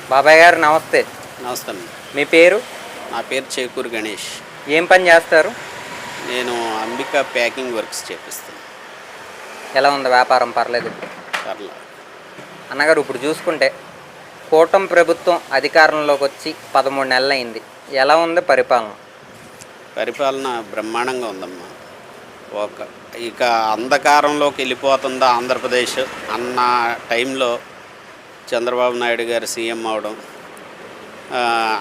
బాబాయ్ గారు నమస్తే. నమస్తే అండి. మీ పేరు? నా పేరు చేకూరు గణేష్. ఏం పని చేస్తారు? నేను అంబికా ప్యాకింగ్ వర్క్స్ చేపిస్తాను. ఎలా ఉంది వ్యాపారం? పర్లేదు. పర్లా అన్నగారు, ఇప్పుడు చూసుకుంటే కూటమి ప్రభుత్వం అధికారంలోకి వచ్చి 13 నెలలు అయింది. ఎలా ఉంది పరిపాలన? పరిపాలన బ్రహ్మాండంగా ఉందమ్మా. ఇక అంధకారంలోకి వెళ్ళిపోతుందా ఆంధ్రప్రదేశ్ అన్న టైంలో చంద్రబాబు నాయుడు గారు సీఎం అవడం,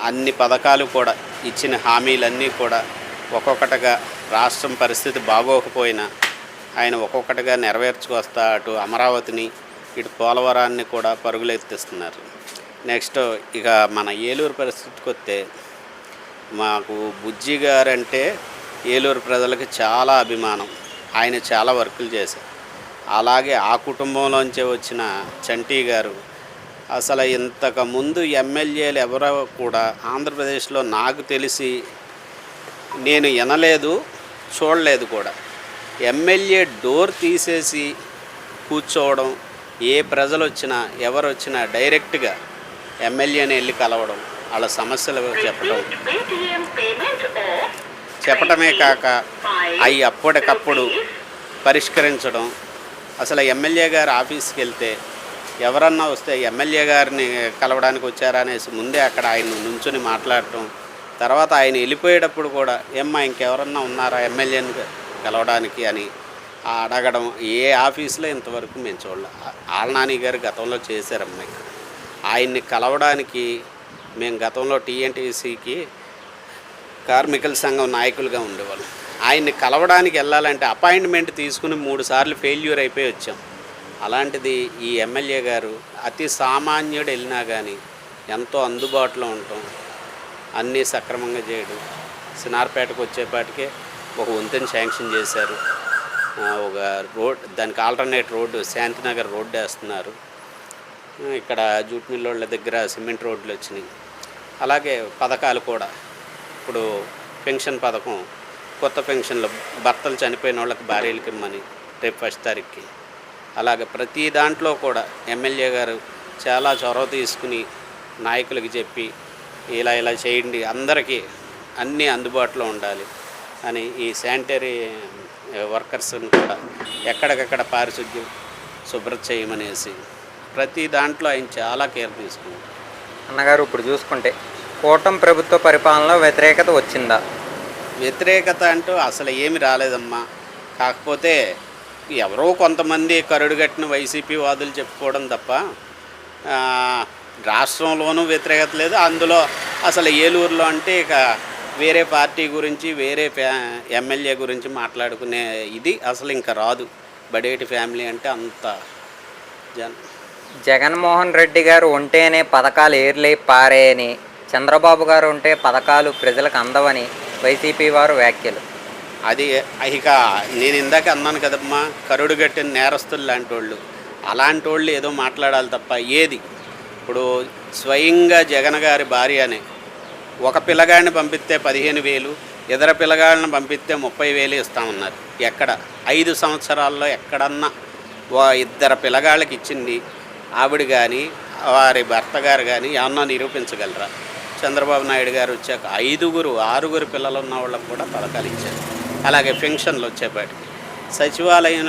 అన్ని పథకాలు కూడా ఇచ్చిన హామీలన్నీ కూడా ఒక్కొక్కటిగా రాష్ట్రం పరిస్థితి బాగోకపోయినా ఆయన ఒక్కొక్కటిగా నెరవేర్చుకొస్తా అటు అమరావతిని ఇటు పోలవరాన్ని కూడా పరుగులెత్తిస్తున్నారు. నెక్స్ట్ ఇక మన ఏలూరు పరిస్థితికి వస్తే మాకు బుజ్జి గారంటే ఏలూరు ప్రజలకు చాలా అభిమానం. ఆయన చాలా వర్కులు చేశారు. అలాగే ఆ కుటుంబంలోంచే వచ్చిన చంటి గారు అసలు ఇంతకుముందు ఎమ్మెల్యేలు ఎవరో కూడా ఆంధ్రప్రదేశ్లో నాకు తెలిసి నేను వినలేదు, చూడలేదు కూడా. ఎమ్మెల్యే డోర్ తీసేసి కూర్చోవడం, ఏ ప్రజలు వచ్చినా ఎవరు వచ్చినా డైరెక్ట్గా ఎమ్మెల్యేని వెళ్ళి కలవడం, వాళ్ళ సమస్యలు చెప్పటమే కాక అవి అప్పటికప్పుడు పరిష్కరించడం. అసలు ఎమ్మెల్యే గారి ఆఫీస్కి వెళ్తే ఎవరన్నా వస్తే ఎమ్మెల్యే గారిని కలవడానికి వచ్చారా అనేసి ముందే అక్కడ ఆయన నుంచుని మాట్లాడటం, తర్వాత ఆయన వెళ్ళిపోయేటప్పుడు కూడా ఏమ్మా ఇంకెవరన్నా ఉన్నారా ఎమ్మెల్యేని కలవడానికి అని అడగడం. ఏ ఆఫీస్లో ఇంతవరకు మేము చూడలే. ఆలనాని గారు గతంలో చేశారమ్మా. ఆయన్ని కలవడానికి మేము గతంలో టీఎన్టీసీకి కార్మికుల సంఘం నాయకులుగా ఉండేవాళ్ళం. ఆయన్ని కలవడానికి వెళ్ళాలంటే అపాయింట్మెంట్ తీసుకుని 3 సార్లు ఫెయిల్యూర్ అయిపోయి వచ్చాం. అలాంటిది ఈ ఎమ్మెల్యే గారు అతి సామాన్యుడు వెళ్ళినా కానీ ఎంతో అందుబాటులో ఉండటం, అన్నీ సక్రమంగా చేయడం. సినార్పేటకు వచ్చేపాటికే ఒక వంతెన శాంక్షన్ చేశారు, ఒక రోడ్ దానికి ఆల్టర్నేట్ రోడ్డు శాంతినగర్ రోడ్డు వేస్తున్నారు. ఇక్కడ జూట్ మిల్లోళ్ళ దగ్గర సిమెంట్ రోడ్లు వచ్చినాయి. అలాగే పథకాలు కూడా ఇప్పుడు పెన్షన్ పథకం, కొత్త పెన్షన్లు, భర్తలు చనిపోయిన వాళ్ళకి భార్యలకి ఇమ్మని రేపు 1 తారీఖుకి. అలాగే ప్రతి దాంట్లో కూడా ఎమ్మెల్యే గారు చాలా చొరవ తీసుకుని నాయకులకి చెప్పి ఇలా చేయండి, అందరికీ అన్నీ అందుబాటులో ఉండాలి అని ఈ శానిటరీ వర్కర్స్ని కూడా ఎక్కడికక్కడ పారిశుద్ధ్యం శుభ్రత చేయమనేసి ప్రతి దాంట్లో ఆయన చాలా కేర్ తీసుకున్నారు. అన్నగారు, ఇప్పుడు చూసుకుంటే కూటమి ప్రభుత్వ పరిపాలనలో వ్యతిరేకత వచ్చిందా? వ్యతిరేకత అంటూ అసలు ఏమి రాలేదమ్మా. కాకపోతే ఎవరో కొంతమంది కరుడుగట్టిన వైసీపీ వాదులు చెప్పుకోవడం తప్ప రాష్ట్రంలోనూ వ్యతిరేకత లేదు. అందులో అసలు ఏలూరులో అంటే ఇక వేరే పార్టీ గురించి వేరే ఎమ్మెల్యే గురించి మాట్లాడుకునే ఇది అసలు ఇంకా రాదు. బడేటి ఫ్యామిలీ అంటే అంత జగన్మోహన్ రెడ్డి గారు ఉంటేనే పథకాలు ఏర్లై పారేయని, చంద్రబాబు గారు ఉంటే పథకాలు ప్రజలకు అందవని వైసీపీ వారు వ్యాఖ్యలు. అది ఇక నేను ఇందాక అన్నాను కదమ్మా, కరుడుగట్టిన నేరస్తులు లాంటి వాళ్ళు, అలాంటి వాళ్ళు ఏదో మాట్లాడాలి తప్ప ఏది. ఇప్పుడు స్వయంగా జగన్ గారి భార్యనే ఒక పిల్లగాడిని పంపిస్తే 15,000, ఇతర పిల్లగాడిని పంపిస్తే 30,000 ఇస్తామన్నారు. ఎక్కడ 5 సంవత్సరాల్లో ఎక్కడన్నా 2 పిల్లగాళ్ళకి ఇచ్చింది ఆవిడ కానీ వారి భర్త గారు కానీ ఏమన్నా నిరూపించగలరా? చంద్రబాబు నాయుడు గారు వచ్చాక 5-6 పిల్లలు ఉన్న వాళ్ళకు కూడా పథకాలు ఇచ్చారు. అలాగే పెన్షన్లు వచ్చేపాటికి సచివాలయం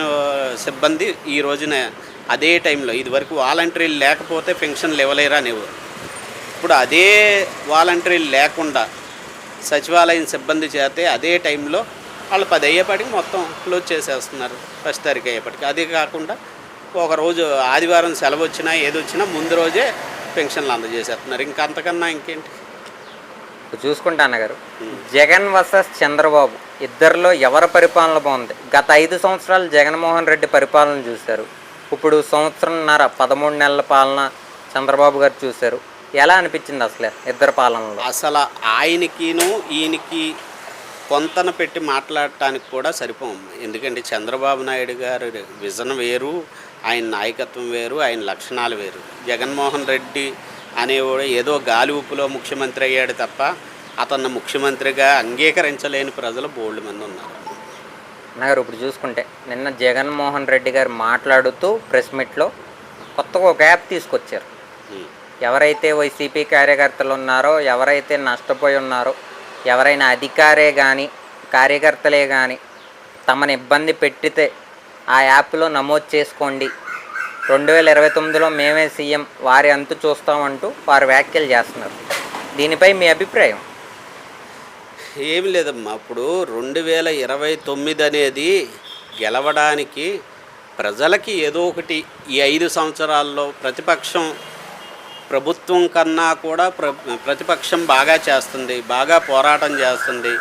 సిబ్బంది ఈ రోజున అదే టైంలో ఇదివరకు వాలంటీర్లు లేకపోతే పెన్షన్లు ఇవ్వలేరా అనేవారు. ఇప్పుడు అదే వాలంటీర్లు లేకుండా సచివాలయం సిబ్బంది చేస్తే అదే టైంలో వాళ్ళు 10 అయ్యేపాటికి మొత్తం క్లోజ్ చేసేస్తున్నారు 1 తారీఖు అయ్యేపాటికి. అదే కాకుండా ఒకరోజు ఆదివారం సెలవు వచ్చినా ఏదొచ్చినా ముందు రోజే పెన్షన్లు అందజేసేస్తున్నారు. ఇంకా అంతకన్నా ఇంకేంటి? చూసుకుంటా అన్నగారు, జగన్ వర్సెస్ చంద్రబాబు ఇద్దరిలో ఎవరి పరిపాలన బాగుంది? గత 5 సంవత్సరాలు జగన్మోహన్ రెడ్డి పరిపాలన చూశారు, ఇప్పుడు 1.5 నెలల పాలన చంద్రబాబు గారు చూశారు. ఎలా అనిపించింది అసలు ఇద్దరు పాలనలో? అసలు ఆయనకిను ఈయనకి కొంతన పెట్టి మాట్లాడటానికి కూడా సరిపోం. ఎందుకంటే చంద్రబాబు నాయుడు గారు విజన్ వేరు, ఆయన నాయకత్వం వేరు, ఆయన లక్షణాలు వేరు. జగన్మోహన్ రెడ్డి అనేవాడు ఏదో గాలి ఊపులో ముఖ్యమంత్రి అయ్యాడు తప్ప అతన్ని ముఖ్యమంత్రిగా అంగీకరించలేని ప్రజలు బోల్డ్ మంది ఉన్నారు. అన్నగారు, ఇప్పుడు చూసుకుంటే నిన్న జగన్మోహన్ రెడ్డి గారు మాట్లాడుతూ ప్రెస్ మీట్లో కొత్తగా ఒక యాప్ తీసుకొచ్చారు. ఎవరైతే వైసీపీ కార్యకర్తలు ఉన్నారో, ఎవరైతే నష్టపోయి ఉన్నారో, ఎవరైనా అధికారే కానీ కార్యకర్తలే కానీ తమను ఇబ్బంది పెట్టితే ఆ యాప్లో నమోదు చేసుకోండి, 2029లో మేమే సీఎం, వారి అంతు చూస్తామంటూ వారు వ్యాఖ్యలు చేస్తున్నారు. దీనిపై మీ అభిప్రాయం? ఏమి లేదమ్మా, ఇప్పుడు 2029 అనేది గెలవడానికి ప్రజలకి ఏదో ఒకటి ఈ 5 సంవత్సరాల్లో ప్రతిపక్షం ప్రభుత్వం కన్నా కూడా ప్రతిపక్షం బాగా చేస్తుంది, బాగా పోరాటం చేస్తుంది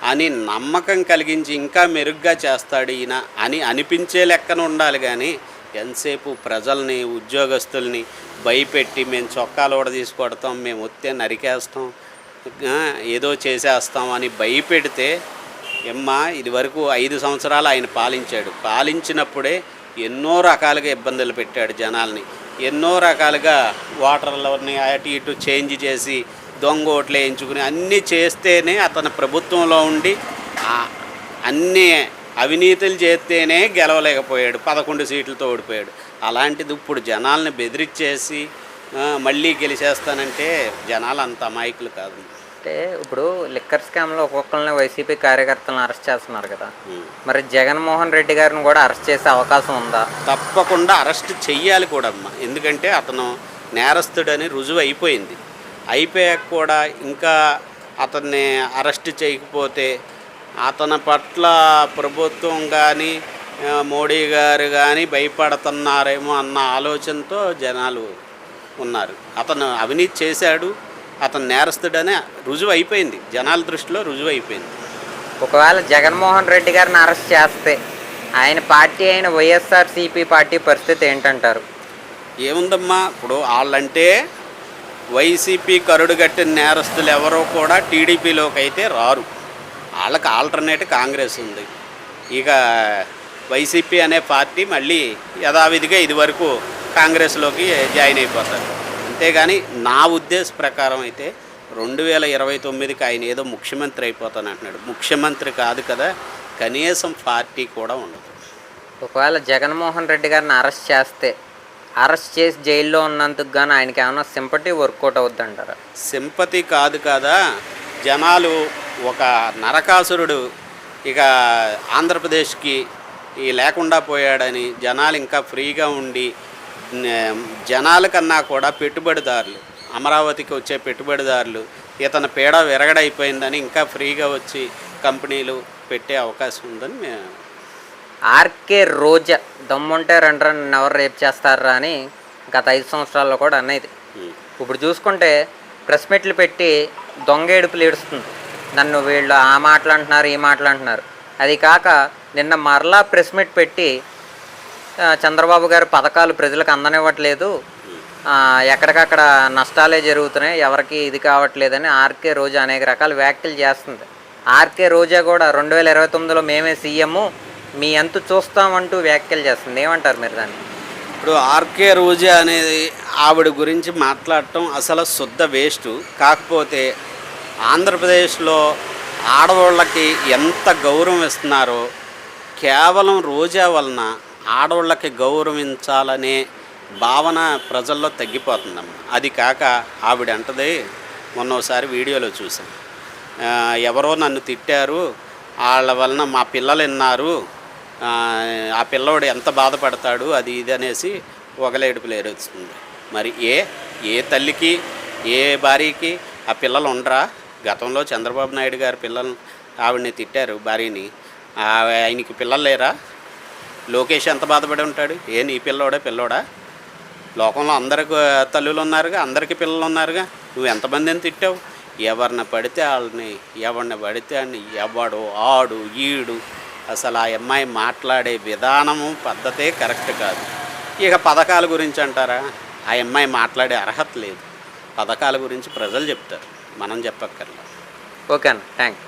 అని నమ్మకం కలిగించి ఇంకా మెరుగ్గా చేస్తాడు ఈయన అని అనిపించే లెక్కన ఉండాలి. కానీ ఎంతసేపు ప్రజల్ని, ఉద్యోగస్తుల్ని భయపెట్టి మేము చొక్కాలు కూడా తీసుకొడతాం, మేము వస్తే నరికేస్తాం, ఏదో చేసేస్తాం అని భయపెడితే ఇది వరకు 5 సంవత్సరాలు ఆయన పాలించినప్పుడే ఎన్నో రకాలుగా ఇబ్బందులు పెట్టాడు జనాల్ని, ఎన్నో రకాలుగా ఓటర్లని అటు ఇటు చేంజ్ చేసి దొంగ ఓట్లు వేయించుకుని అన్నీ చేస్తేనే అతను ప్రభుత్వంలో ఉండి అన్నీ అవినీతులు చేస్తేనే గెలవలేకపోయాడు, 11 సీట్లతో ఓడిపోయాడు. అలాంటిది ఇప్పుడు జనాల్ని బెదిరించేసి మళ్ళీ గెలిచేస్తానంటే జనాలు అంత అమాయకులు కాదు. అంటే ఇప్పుడు లిక్కర్ స్కామ్లో ఒక్కొక్కరిని వైసీపీ కార్యకర్తలను అరెస్ట్ చేస్తున్నారు కదా, మరి జగన్మోహన్ రెడ్డి గారిని కూడా అరెస్ట్ చేసే అవకాశం ఉందా? తప్పకుండా అరెస్ట్ చెయ్యాలి కూడా అమ్మా, ఎందుకంటే అతను నేరస్తుడని రుజువు అయిపోయాక కూడా ఇంకా అతన్ని అరెస్ట్ చేయకపోతే అతని పట్ల ప్రభుత్వం కానీ మోడీ గారు కానీ భయపడుతున్నారేమో అన్న ఆలోచనతో జనాలు ఉన్నారు. అతను అవినీతి చేశాడు, అతను నేరస్తుడనే రుజువు అయిపోయింది, జనాల దృష్టిలో రుజువు అయిపోయింది. ఒకవేళ జగన్మోహన్ రెడ్డి గారిని అరెస్ట్ చేస్తే ఆయన పార్టీ అయిన వైఎస్ఆర్సీపీ పార్టీ పరిస్థితి ఏంటంటారు? ఏముందమ్మా, ఇప్పుడు వాళ్ళంటే వైసీపీ కరుడు కట్టిన నేరస్తులు ఎవరో కూడా టీడీపీలోకి అయితే రారు, వాళ్ళకి ఆల్టర్నేట్ కాంగ్రెస్ ఉంది. ఇక వైసీపీ అనే పార్టీ మళ్ళీ యథావిధిగా ఇదివరకు కాంగ్రెస్లోకి జాయిన్ అయిపోతారు. అంతేగాని నా ఉద్దేశ ప్రకారం అయితే 2029కి ఆయన ఏదో ముఖ్యమంత్రి అయిపోతానంటున్నాడు. ముఖ్యమంత్రి కాదు కదా, కనీసం పార్టీ కూడా ఉండదు. ఒకవేళ జగన్మోహన్ రెడ్డి గారిని అరెస్ట్ చేసి జైల్లో ఉన్నందుకు గాను ఆయనకి ఏమైనా సింపతి వర్కౌట్ అవుద్ది అంటారా? సింపతి కాదు కదా, జనాలు ఒక నరకాసురుడు ఇక ఆంధ్రప్రదేశ్కి లేకుండా పోయాడని జనాలు ఇంకా ఫ్రీగా ఉండి, జనాల కన్నా కూడా పెట్టుబడిదారులు, అమరావతికి వచ్చే పెట్టుబడిదారులు ఇతని పీడ విరగడైపోయిందని ఇంకా ఫ్రీగా వచ్చి కంపెనీలు పెట్టే అవకాశం ఉందని మేము. ఆర్కే రోజా దమ్ముంటే నన్ను ఎవరు రేపు చేస్తారా అని గత 5 సంవత్సరాల్లో కూడా అనేది. ఇప్పుడు చూసుకుంటే ప్రెస్ మీట్లు పెట్టి దొంగ ఏడుపులు ఏడుస్తుంది, నన్ను వీళ్ళు ఆ మాటలు అంటున్నారు, ఈ మాటలు అంటున్నారు. అది కాక నిన్న మరలా ప్రెస్ మీట్ పెట్టి చంద్రబాబు గారు పథకాలు ప్రజలకు అందనివ్వట్లేదు, ఎక్కడికక్కడ నష్టాలే జరుగుతున్నాయి, ఎవరికి ఇది కావట్లేదని ఆర్కే రోజా అనేక రకాల వ్యాఖ్యలు చేస్తుంది. ఆర్కే రోజా కూడా 2029లో మేమే సీఎం, మీ అంతు చూస్తామంటూ వ్యాఖ్యలు చేస్తుంది. ఏమంటారు మీరు దాన్ని? ఇప్పుడు ఆర్కే రోజా అనేది ఆవిడ గురించి మాట్లాడటం అసలు శుద్ధ వేస్ట్. కాకపోతే ఆంధ్రప్రదేశ్లో ఆడవాళ్ళకి ఎంత గౌరవం ఇస్తున్నారో కేవలం రోజా వలన ఆడవాళ్ళకి గౌరవించాలనే భావన ప్రజల్లో తగ్గిపోతుందమ్మా. అది కాక ఆవిడ అంటది, మొన్న ఒకసారి వీడియోలో చూసాను, ఎవరో నన్ను తిట్టారు, వాళ్ళ వలన మా పిల్లలు విన్నారు, ఆ పిల్లోడు ఎంత బాధపడతాడు, అది ఇది అనేసి ఒకలేడుపులు ఏరుస్తుంది. మరి ఏ తల్లికి ఏ భార్యకి ఆ పిల్లలు ఉండరా? గతంలో చంద్రబాబు నాయుడు గారి పిల్లలు ఆవిడని తిట్టారు, భార్యని, ఆయనకి పిల్లలు లేరా? లోకేష్ ఎంత బాధపడి ఉంటాడు? నీ పిల్లోడా? లోకంలో అందరికి తల్లులు ఉన్నారుగా, అందరికీ పిల్లలు ఉన్నారుగా, నువ్వు ఎంతమందిని తిట్టావు? ఎవరిని పడితే వాళ్ళని, ఎవరిని పడితే అని, ఎవడు ఆడు ఈడు, అసలు ఆ అమ్మాయి మాట్లాడే విధానము పద్ధతే కరెక్ట్ కాదు. ఇక పథకాల గురించి అంటారా, ఆ అమ్మాయి మాట్లాడే అర్హత లేదు. పథకాల గురించి ప్రజలు చెప్తారు, మనం చెప్పక్కర్లేదు. ఓకే అన్న, థ్యాంక్స్.